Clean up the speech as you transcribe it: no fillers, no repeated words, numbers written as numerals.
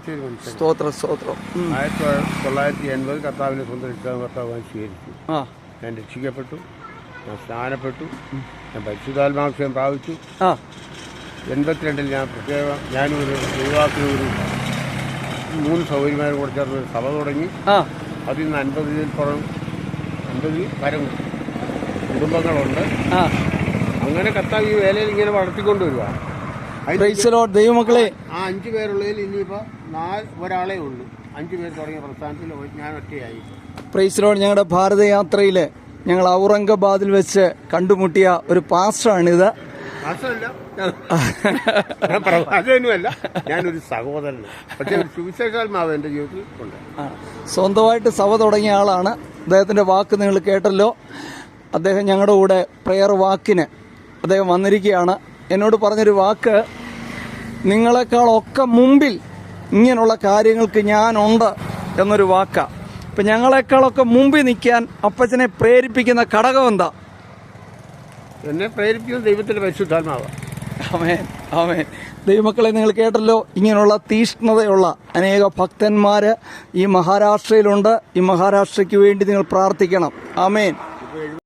ജീവിച്ച ഒരു മനുഷ്യൻ. സ്തോത്രം സ്തോത്രം. 1980 കർത്താവിനെ സ്വന്തം രക്ഷിതാവ് കർത്താവാൻ സ്വീകരിച്ചു. ഞാൻ രക്ഷിക്കപ്പെട്ടു, ഞാൻ സ്നാനപ്പെട്ടു, ഞാൻ പരിശുദ്ധാത്മാഭിഷേകം പ്രാപിച്ചു. 82 ഞാൻ ഞാനൊരു യുവാക്കിനൊരു 3 സൗകര്യമാരും കൂടെ ചേർന്ന് സഭ തുടങ്ങി. അതിൽ നിന്ന് 50 പരം കുടുംബങ്ങളുണ്ട്. അങ്ങനെ കർത്താവ് ഈ വേലയിൽ ഇങ്ങനെ വളർത്തിക്കൊണ്ടുവരിക. ദൈവമക്കളെ, ആ 5 പേരുള്ളതിൽ ഇനിയിപ്പോൾ ഒരാളേ ഉള്ളൂ. 5 പേര് തുടങ്ങിയ പ്രസ്ഥാനത്തിൽ ഞാൻ ഒറ്റയായി. Praise Lord. ഞങ്ങളുടെ ഭാരതയാത്രയിൽ ഞങ്ങൾ ഔറംഗാബാദിൽ വെച്ച് കണ്ടുമുട്ടിയ ഒരു പാസ്റ്ററാണിത്. പ്രവാചകനുമല്ല, ഞാനൊരു സഹോദരനാണ്. പക്ഷെ ഒരു സുവിശേഷാത്മാവ് എൻ്റെ ജീവിതത്തിൽ ഉണ്ട്. സ്വന്തമായിട്ട് സഭ തുടങ്ങിയ ആളാണ്. അദ്ദേഹത്തിൻ്റെ വാക്ക് നിങ്ങൾ കേട്ടല്ലോ. അദ്ദേഹം ഞങ്ങളുടെ കൂടെ പ്രെയർ വാക്കിന് അദ്ദേഹം വന്നിരിക്കുകയാണ്. എന്നോട് പറഞ്ഞൊരു വാക്ക്, നിങ്ങളെക്കാളൊക്കെ മുമ്പിൽ ഇങ്ങനെയുള്ള കാര്യങ്ങൾക്ക് ഞാനുണ്ട് എന്നൊരു വാക്കാണ്. അപ്പം ഞങ്ങളെക്കാളൊക്കെ മുമ്പിൽ നിൽക്കാൻ അപ്പച്ചനെ പ്രേരിപ്പിക്കുന്ന ഘടകം എന്താ? എന്നെ പ്രേരിപ്പിക്കുന്ന ദൈവത്തിൻ്റെ പരിശുദ്ധാത്മാവാണ്. ആമേൻ ആമേൻ. ദൈവമക്കളെ, നിങ്ങൾ കേട്ടല്ലോ. ഇങ്ങനെയുള്ള തീഷ്ണതയുള്ള അനേക ഭക്തന്മാർ ഈ മഹാരാഷ്ട്രയിലുണ്ട്. ഈ മഹാരാഷ്ട്രയ്ക്ക് വേണ്ടി നിങ്ങൾ പ്രാർത്ഥിക്കണം. ആമേൻ.